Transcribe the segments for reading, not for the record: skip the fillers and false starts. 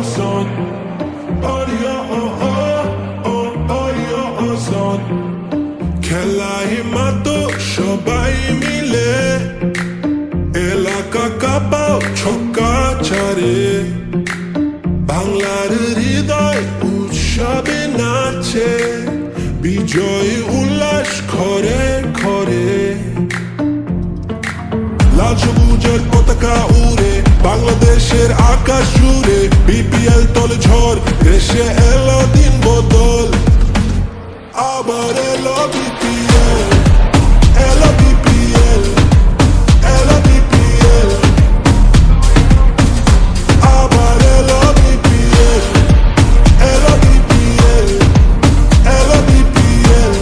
son. Son. খেলায় মাতো সবাই মিলে এলাকা কাঁপাও ছক্কা ছাড়ে বাংলার হৃদয় উৎসবে নাচে বিজয় উল্লাস ঘরে ঘরে লাল সবুজের পতাকা উড়ে বাংলাদেশের আকাশ জুড়ে বিপিএল তলে ঝড় দেশে এলো দিন বদল আবার এলো বিপিএল এলো বিপিএল এলো বিপিএল আবার এলো বিপিএল এলো বিপিএল এলো বিপিএল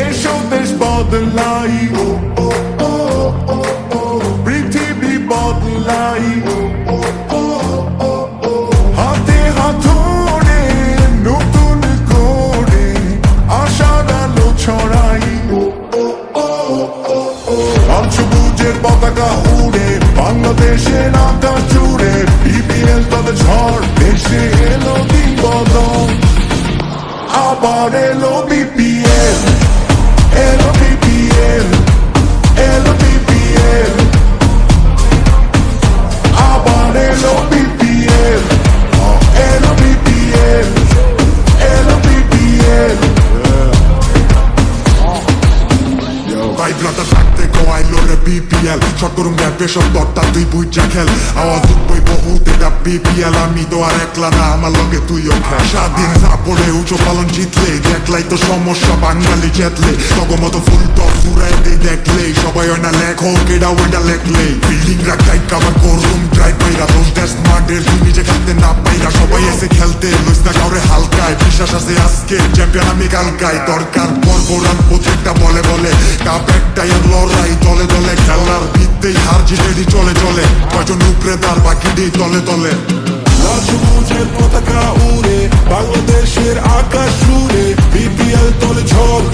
এসো দেশ বদলাই পৃথিবী বদলাই হাতে হাত ধরে নতুন করে আশার আলো ছড়াই লাল সবুজের পতাকা উড়ে বাংলাদেশের আকাশ জুড়ে বিপিএল তাদের ঝড় দেশে এলো দিন বদল আবার এলো বিপিএল এলো বিপিএল এলো বিপিএল আবার এলো বিপিএল এলো বিপিএল এলো বিপিএল ভাইব্রাটা থাকতে গোয়াইলো রে বিপিএল শট করুন গ্যাপে সব দরটা তুই বুঝা খেল আওয়াজ উঠবই বহুত এটা বিপিএল আমি তো আর একলা না আমার লগে তুইও খেল স্বাধীন পড়ে উঁচু পালন জিতলে দেখলাই তো সমস্যা বাঙালি চেতলে তগমতো ফুল টপ ফুরাইতে দেখলে সবাই হয় না লেখক এটা ওইটা লেখলে বিল্ডিং রাখাই কাবার করুম ড্রাইভ পাইরা দোষ দেশ মাঠের তুই নিজে খেলতে না পাইরা সবাই এসে খেলতে লইস না কাউরে হালকায় বিশ্বাস আছে আজকে চ্যাম্পিয়ন আমি কালকায় দরকার পরবরান প্রত্যেকটা বলে বলে কাপ একটাই আর লড়াই দলে দলে খেলার ভিত্তেই হার জিতেরই চলে চলে কয়জন উপরে তার বাকিটি তলে তলে লাল সবুজের পতাকা উড়ে বাংলাদেশের আকাশ জুড়ে বিপিএল তলে ঝড়